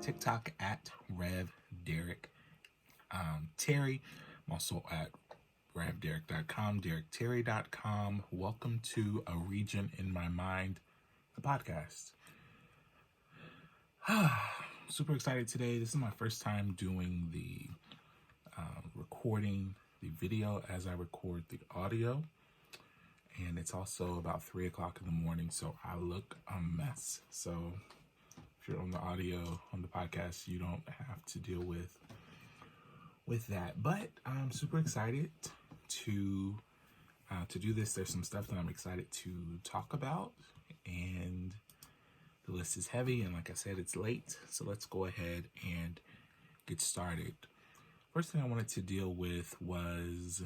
TikTok at Rev Derek Terry. I'm also at RevDerek.com, DerekTerry.com. Welcome to A Region in My Mind, the podcast. Super excited today. This is my first time doing the recording the video as I record the audio. And it's also about 3 o'clock in the morning, so I look a mess. So if you're on the audio, on the podcast, you don't have to deal with that. But I'm super excited to do this. There's some stuff that I'm excited to talk about, and the list is heavy, and like I said, it's late. So let's go ahead and get started. First thing I wanted to deal with was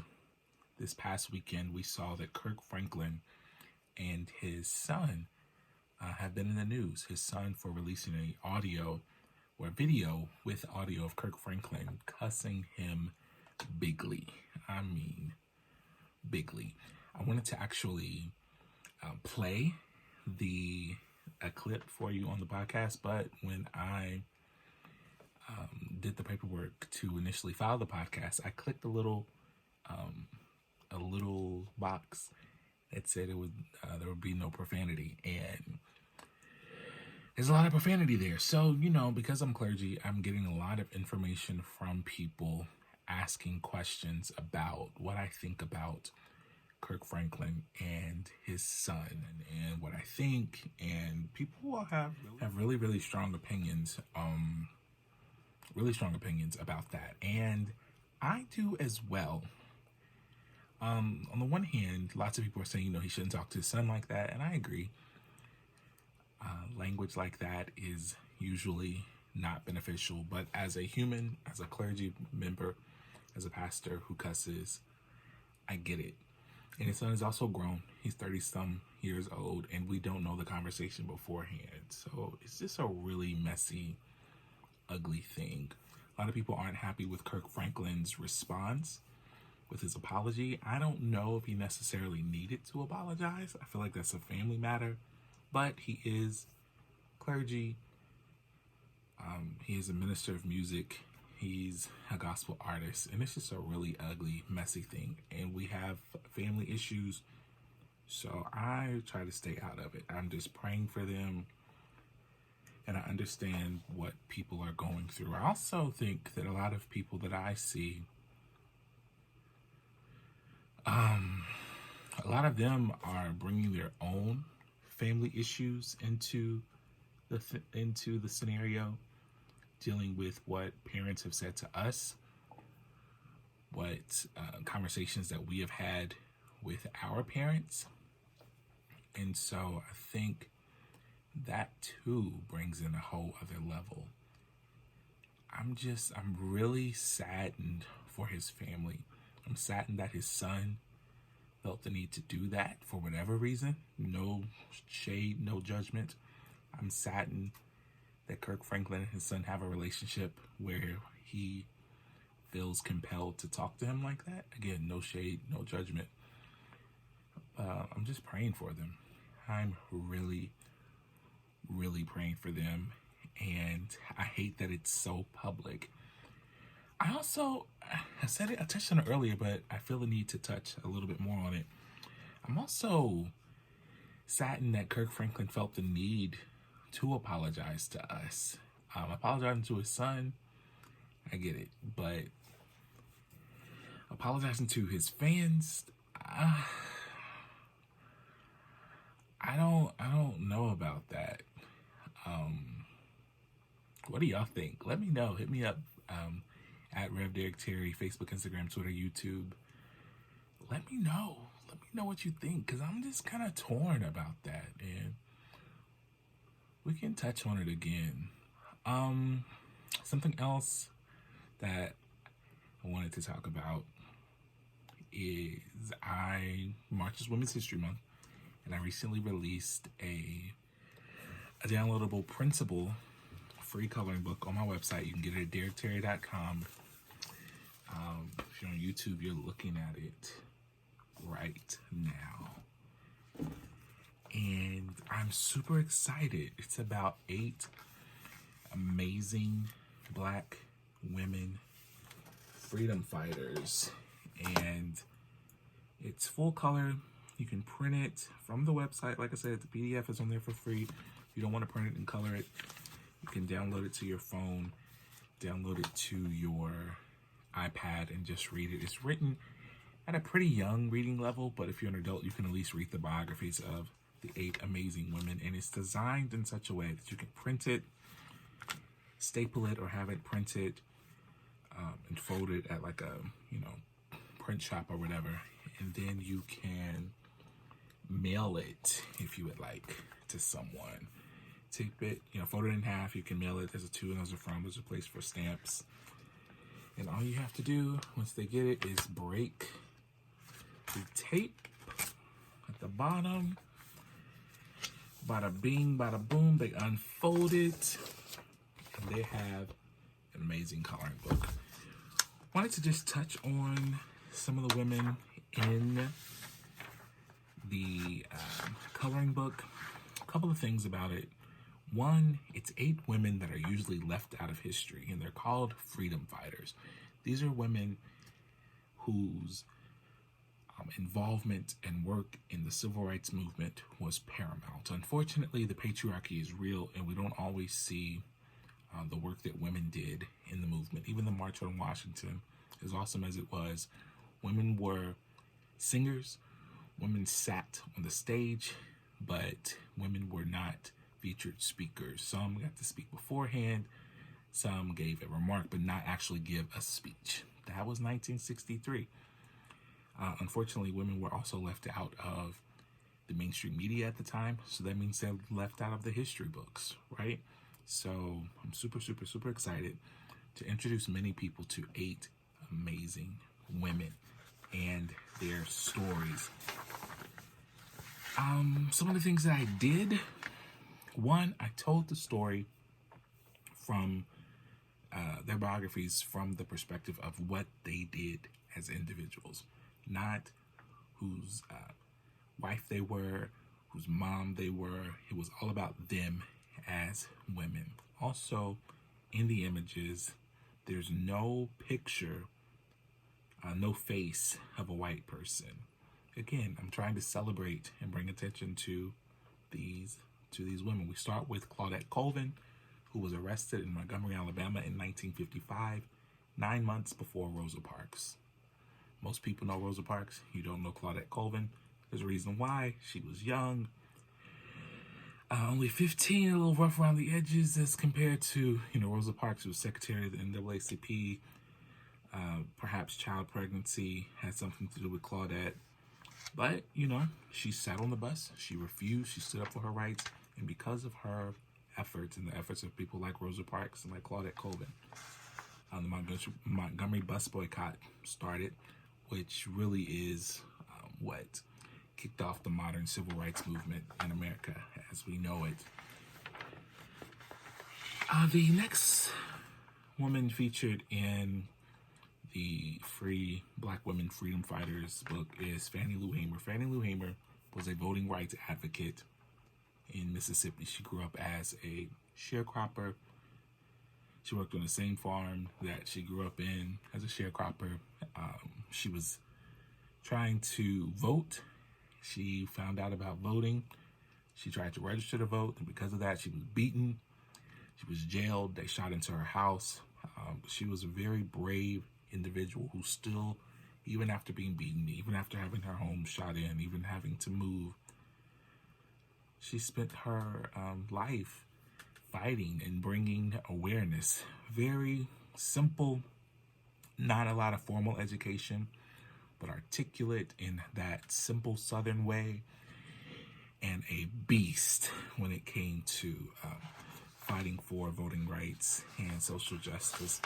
this past weekend, we saw that Kirk Franklin and his son have been in the news. His son for releasing an audio or video with audio of Kirk Franklin cussing him bigly. I mean, bigly. I wanted to actually play a clip for you on the podcast, but when I did the paperwork to initially file the podcast, I clicked a little box that said there would be no profanity, and there's a lot of profanity there. So, because I'm clergy, I'm getting a lot of information from people asking questions about what I think about Kirk Franklin and his son, and what I think, and people will have really, really strong opinions, about that, and I do as well. On the one hand, lots of people are saying, he shouldn't talk to his son like that, and I agree. Language like that is usually not beneficial, but as a human, as a clergy member, as a pastor who cusses, I get it. And his son is also grown. He's 30-some years old, and we don't know the conversation beforehand. So it's just a really messy, ugly thing. A lot of people aren't happy with Kirk Franklin's response with his apology. I don't know if he necessarily needed to apologize. I feel like that's a family matter, but he is clergy. He is a minister of music. He's a gospel artist, and it's just a really ugly, messy thing. And we have family issues, so I try to stay out of it. I'm just praying for them, and I understand what people are going through. I also think that a lot of people that I see, a lot of them are bringing their own family issues into the scenario, dealing with what parents have said to us, what conversations that we have had with our parents. And so I think that too brings in a whole other level. I'm really saddened for his family. I'm saddened that his son felt the need to do that for whatever reason. No shade, no judgment. I'm saddened that Kirk Franklin and his son have a relationship where he feels compelled to talk to him like that. Again, no shade, no judgment. I'm just praying for them. I'm really, really praying for them. And I hate that it's so public. I touched on it earlier, but I feel the need to touch a little bit more on it. I'm also saddened that Kirk Franklin felt the need to apologize to us. Apologizing to his son, I get it, but apologizing to his fans, I don't know about that. What do y'all think? Let me know. Hit me up at Rev Derek Terry, Facebook, Instagram, Twitter, YouTube. Let me know. Let me know what you think, because I'm just kind of torn about that, and we can touch on it again. Something else that I wanted to talk about is March is Women's History Month, and I recently released a downloadable printable free coloring book on my website. You can get it at DerekTerry.com. If you're on YouTube, you're looking at it right now. And I'm super excited. It's about 8 amazing Black women freedom fighters, and it's full color. You can print it from the website. Like I said, the PDF is on there for free. If you don't want to print it and color it, you can download it to your phone, download it to your iPad, and just read it. It's written at a pretty young reading level, but if you're an adult, you can at least read the biographies of the 8 amazing women, and it's designed in such a way that you can print it, staple it, or have it printed and fold it at like a print shop or whatever, and then you can mail it if you would like to someone. Tape it, fold it in half. You can mail it. There's a to and there's a from. There's a place for stamps, and all you have to do once they get it is break the tape at the bottom. Bada bing, bada boom. They unfold it, and they have an amazing coloring book. Wanted to just touch on some of the women in the coloring book. A couple of things about it. One, it's 8 women that are usually left out of history, and they're called freedom fighters. These are women whose involvement and work in the civil rights movement was paramount. Unfortunately, the patriarchy is real, and we don't always see the work that women did in the movement. Even the March on Washington, as awesome as it was, women were singers, women sat on the stage, but women were not featured speakers. Some got to speak beforehand, some gave a remark, but not actually give a speech. That was 1963. Unfortunately, women were also left out of the mainstream media at the time, so that means they're left out of the history books, right? So I'm super, super, super excited to introduce many people to 8 amazing women and their stories. Some of the things that I did. One, I told the story from their biographies from the perspective of what they did as individuals, not whose wife they were, whose mom they were. It was all about them as women. Also, in the images, there's no picture, no face of a white person. Again, I'm trying to celebrate and bring attention to these women. We start with Claudette Colvin, who was arrested in Montgomery, Alabama in 1955, 9 months before Rosa Parks. Most people know Rosa Parks. You don't know Claudette Colvin. There's a reason why. She was young, only 15, a little rough around the edges as compared to, Rosa Parks, who was secretary of the NAACP. Perhaps child pregnancy had something to do with Claudette. But, she sat on the bus. She refused. She stood up for her rights. And because of her efforts and the efforts of people like Rosa Parks and like Claudette Colvin, the Montgomery bus boycott started, which really is what kicked off the modern civil rights movement in America as we know it. The next woman featured in the Free Black Women Freedom Fighters book is Fannie Lou Hamer. Fannie Lou Hamer was a voting rights advocate in Mississippi. She grew up as a sharecropper. She worked on the same farm that she grew up in as a sharecropper. She was trying to vote. She found out about voting. She tried to register to vote, and because of that, she was beaten. She was jailed. They shot into her house. She was a very brave individual who still, even after being beaten, even after having her home shot in, even having to move, she spent her life fighting and bringing awareness. Very simple, not a lot of formal education, but articulate in that simple Southern way, and a beast when it came to fighting for voting rights and social justice.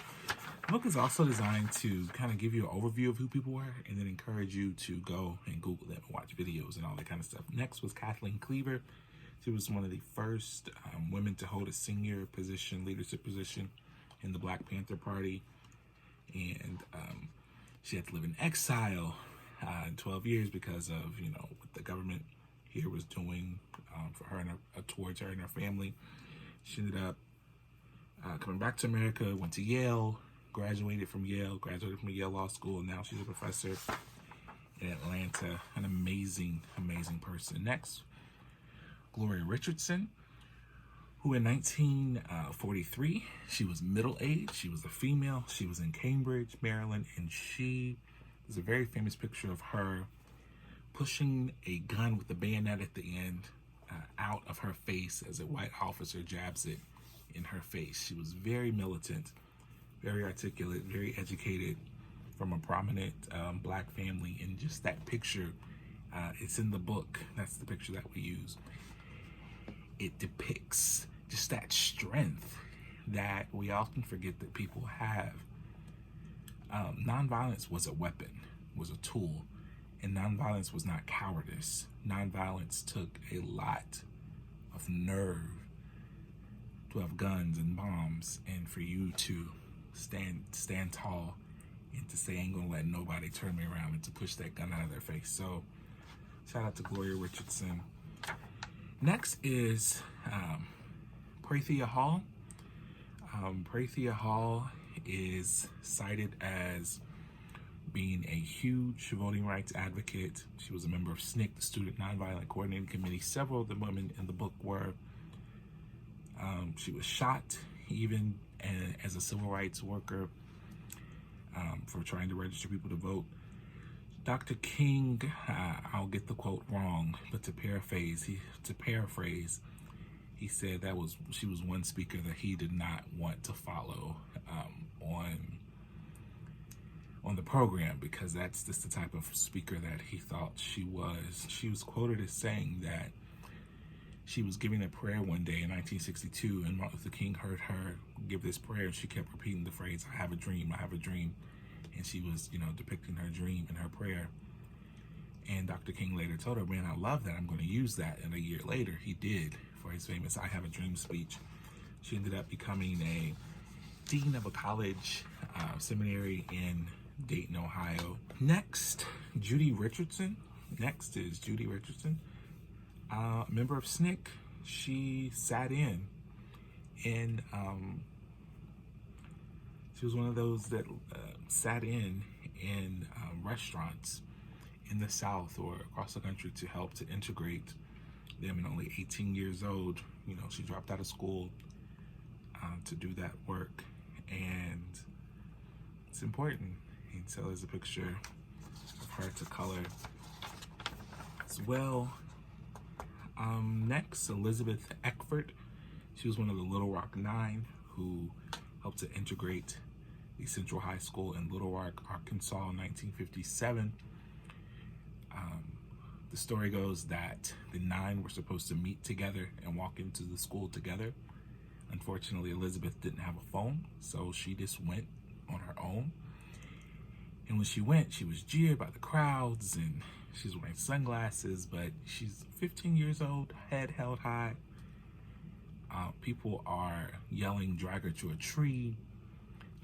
The book is also designed to kind of give you an overview of who people were and then encourage you to go and Google them and watch videos and all that kind of stuff. Next was Kathleen Cleaver. She was one of the first women to hold a senior position, leadership position in the Black Panther Party. And she had to live in exile in 12 years because of, what the government here was doing for her and towards her and her family. She ended up coming back to America, went to Yale, graduated from Yale Law School, and now she's a professor in Atlanta. An amazing, amazing person. Next, GLORIA Richardson, who in 1943, she was middle-aged, she was a female, she was in Cambridge, Maryland, and there's a very famous picture of her pushing a gun with the bayonet at the end out of her face as a white officer jabs it in her face. She was very militant, very articulate, very educated, from a prominent black family. And just that picture, it's in the book. That's the picture that we use. It depicts just that strength that we often forget that people have. Nonviolence was a weapon, was a tool, and nonviolence was not cowardice. Nonviolence took a lot of nerve to have guns and bombs, and for you to stand tall and to say, I ain't gonna let nobody turn me around, and to push that gun out of their face. So shout out to GLORIA Richardson. Next is Prathia Hall. Prathia Hall is cited as being a huge voting rights advocate. She was a member of SNCC, the Student Nonviolent Coordinating Committee. Several of the women in the book were. She was shot even as a civil rights worker for trying to register people to vote. Dr. King, I'll get the quote wrong, but to paraphrase, he said she was one speaker that he did not want to follow on the program, because that's just the type of speaker that he thought she was. She was quoted as saying that she was giving a prayer one day in 1962, and Martin Luther King heard her give this prayer, and she kept repeating the phrase, I have a dream, I have a dream. And she was, depicting her dream in her prayer. And Dr. King later told her, man, I love that. I'm going to use that. And a year later, he did, for his famous I Have a Dream speech. She ended up becoming a dean of a college seminary in Dayton, Ohio. Next, Judy Richardson. Next is Judy Richardson, member of SNCC. She sat in, and she was one of those that sat in restaurants in the South or across the country to help to integrate them. And only 18 years old, she dropped out of school to do that work, and it's important. And so there's a picture of her to color as well. Next, Elizabeth Eckford. She was one of the Little Rock Nine who helped to integrate the Central High School in Little Rock, Arkansas in 1957. The story goes that the nine were supposed to meet together and walk into the school together. Unfortunately, Elizabeth didn't have a phone, so she just went on her own. And when she went, she was jeered by the crowds, and she's wearing sunglasses, but she's 15 years old, head held high. People are yelling, drag her to a tree.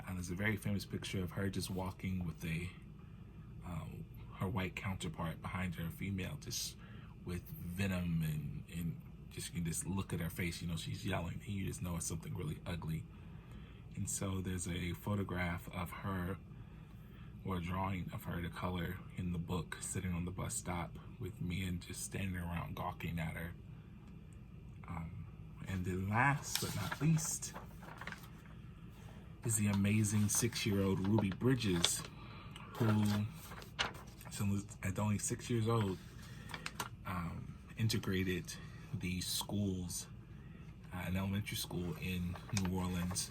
And there's a very famous picture of her just walking with her white counterpart behind her, female, just with venom, and just you can just look at her face, she's yelling, and you just know it's something really ugly. And so there's a photograph of her, or a drawing of her to color in the book, sitting on the bus stop with men just standing around gawking at her. And then last but not least is the amazing 6-year-old Ruby Bridges, who, at only 6 years old, integrated the schools, an elementary school in New Orleans,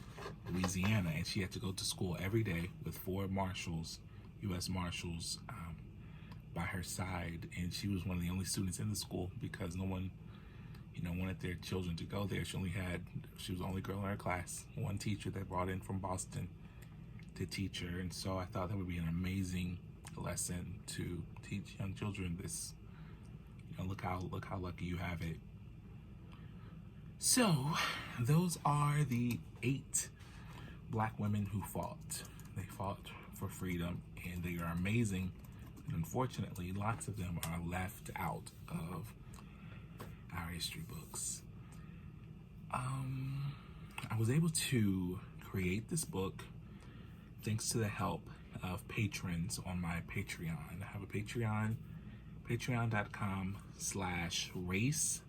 Louisiana, and she had to go to school every day with 4 marshals, U.S. Marshals, by her side. And she was one of the only students in the school because no one, wanted their children to go there. She was the only girl in her class. One teacher they brought in from Boston to teach her, and so I thought that would be an amazing lesson to teach young children this. Look how lucky you have it. So, those are the 8 Black women who fought. They fought for freedom, and they are amazing. And unfortunately, lots of them are left out of our history books. I was able to create this book thanks to the help of patrons on my Patreon. I have a Patreon, patreon.com/race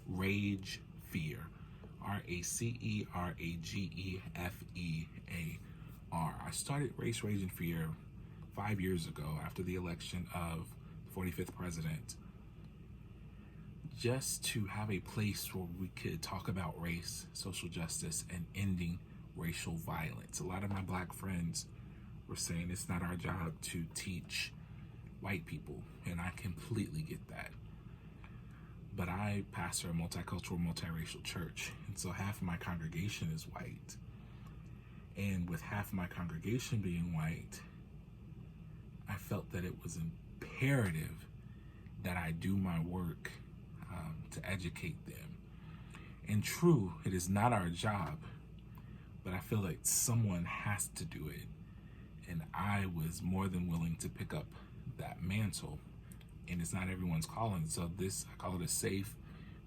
rage fear, RACERAGEFEAR. I started Race Rage and Fear 5 years ago after the election of the 45th president, just to have a place where we could talk about race, social justice, and ending racial violence. A lot of my black friends were saying it's not our job to teach white people, and I completely get that. But I pastor a multicultural, multiracial church, and so half of my congregation is white. And with half of my congregation being white, I felt that it was imperative that I do my work to educate them. And true, it is not our job, but I feel like someone has to do it. And I was more than willing to pick up that mantle. And it's not everyone's calling. So this, I call it a safe,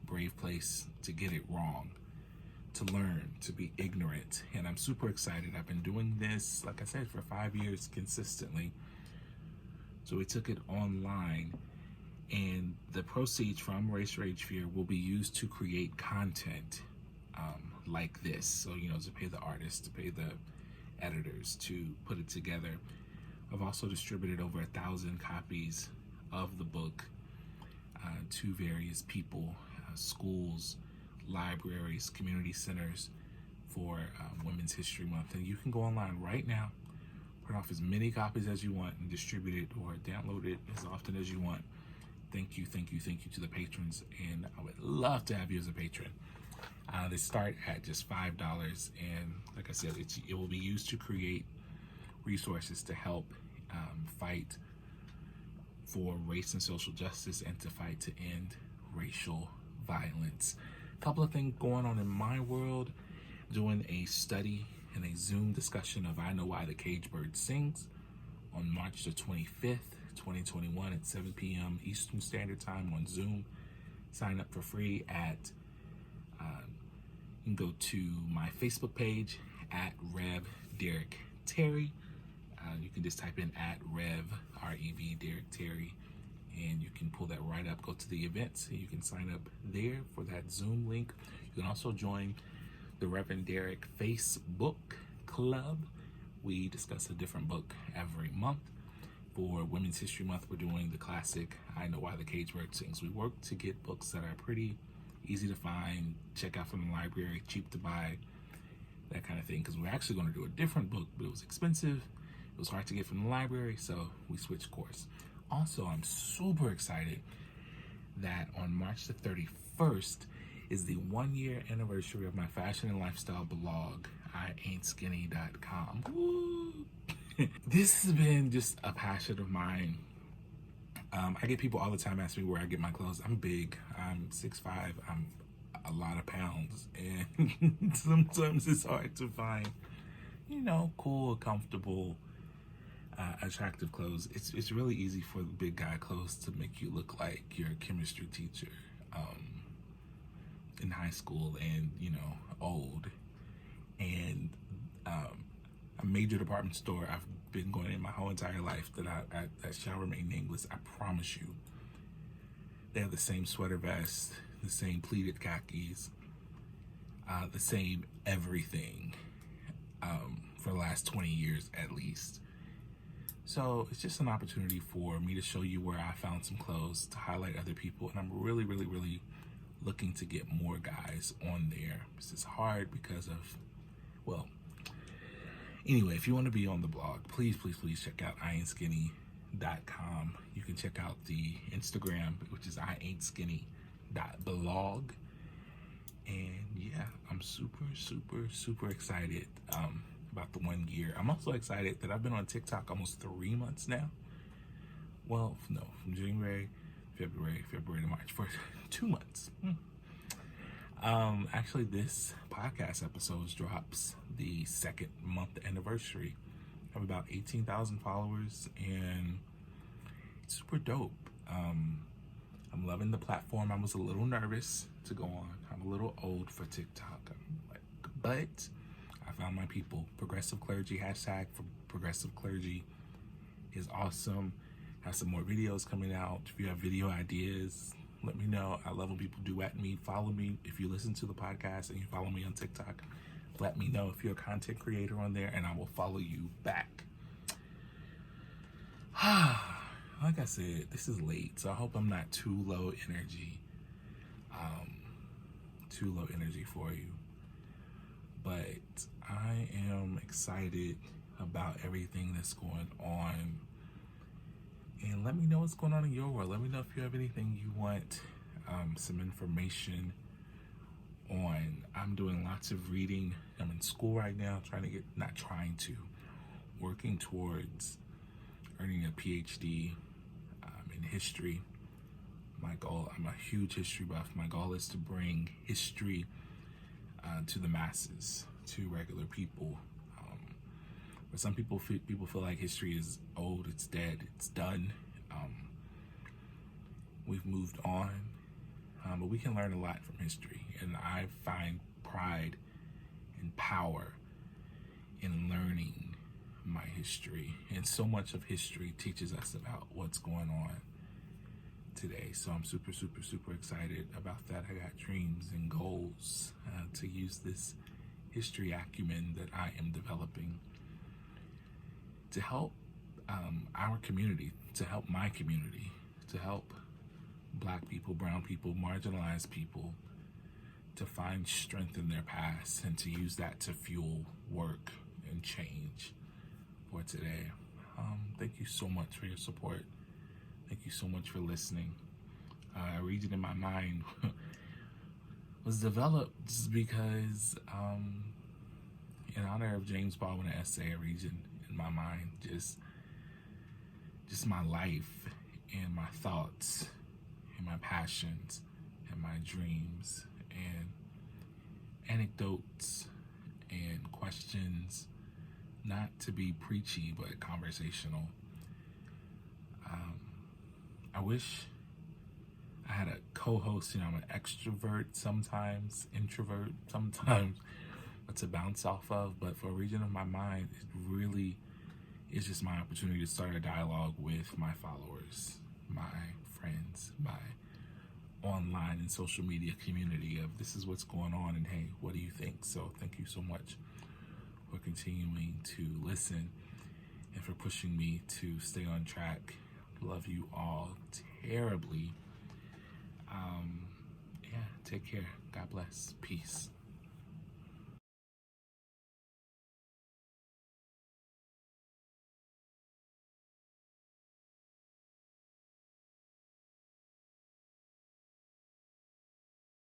brave place to get it wrong, to learn, to be ignorant. And I'm super excited. I've been doing this, like I said, for 5 years consistently. So we took it online, and the proceeds from Race Rage Fear will be used to create content like this. So, to pay the artists, to pay the editors, to put it together. I've also distributed over 1,000 copies of the book to various people, schools, libraries, community centers for Women's History Month. And you can go online right now, print off as many copies as you want, and distribute it or download it as often as you want. Thank you to the patrons, and I would love to have you as a patron. They start at just $5, and like I said, it will be used to create resources to help fight for race and social justice, and to fight to end racial violence. A couple of things going on in my world: doing a study and a Zoom discussion of I Know Why the Caged Bird Sings on March the 25th, 2021 at 7 p.m. Eastern Standard Time on Zoom. Sign up for free at, you can go to my Facebook page at Rev Derek Terry. You can just type in at Rev, R-E-V, Derek Terry, and you can pull that right up. Go to the events, and you can sign up there for that Zoom link. You can also join the Reverend Derek Facebook Club. We discuss a different book every month. For Women's History Month, we're doing the classic I Know Why the Caged Bird Sings. We work to get books that are pretty easy to find, check out from the library, cheap to buy, that kind of thing, because we're actually going to do a different book, but it was expensive. It was hard to get from the library, so we switched course. Also, I'm super excited that on March the 31st is the 1-year anniversary of my fashion and lifestyle blog, IAin'tSkinny.com. Woo! This has been just a passion of mine. I get people all the time asking me where I get my clothes. I'm big. I'm 6'5". I'm a lot of pounds, and sometimes it's hard to find, cool, comfortable, attractive clothes. It's really easy for the big guy clothes to make you look like you're a chemistry teacher in high school and old. And a major department store I've been going in my whole entire life that shall remain nameless, I promise you, they have the same sweater vest, the same pleated khakis, the same everything for the last 20 years at least. So it's just an opportunity for me to show you where I found some clothes, to highlight other people, and I'm really, really, really looking to get more guys on there. This is hard because of, anyway, if you want to be on the blog, please check out IAin'tSkinny.com. You can check out the Instagram, which is IAin'tSkinny.blog. And yeah, I'm super excited about the 1 year. I'm also excited that I've been on TikTok almost 3 months now. Well, no, from January, February to March, for 2 months. Actually, this podcast episode drops the 2nd month anniversary. I have about 18,000 followers, and it's super dope. I'm loving the platform. I was a little nervous to go on. I'm a little old for TikTok, But I found my people. Progressive Clergy, hashtag for Progressive Clergy is awesome. Have some more videos coming out. If you have video ideas, let me know. I love when people duet me. Follow me. If you listen to the podcast and you follow me on TikTok, let me know if you're a content creator on there and I will follow you back. Like I said, this is late, so I hope I'm not too low energy. Too low energy for you. But I am excited about everything that's going on. And let me know what's going on in your world. Let me know if you have anything you want some information on. I'm doing lots of reading. I'm in school right now, working towards earning a PhD in history. My goal, I'm a huge history buff. My goal is to bring history to the masses, to regular people. But some people feel like history is old, it's dead, it's done. We've moved on, but we can learn a lot from history. And I find pride and power in learning my history. And so much of history teaches us about what's going on today. So I'm super, super, super excited about that. I got dreams and goals to use this history acumen that I am developing to help our community, to help my community, to help Black people, brown people, marginalized people to find strength in their past and to use that to fuel work and change for today. Thank you so much for your support. Thank you so much for listening. A region in my mind was developed because in honor of James Baldwin essay, a region in my mind, just my life and my thoughts and my passions and my dreams and anecdotes and questions, not to be preachy but conversational. I wish I had a co-host. I'm an extrovert sometimes, introvert sometimes, but to bounce off of. But for a region of my mind, it really is just my opportunity to start a dialogue with my followers, my friends, my online and social media community of this is what's going on and hey, what do you think? So thank you so much for continuing to listen and for pushing me to stay on track. Love you all terribly. Take care. God bless. Peace.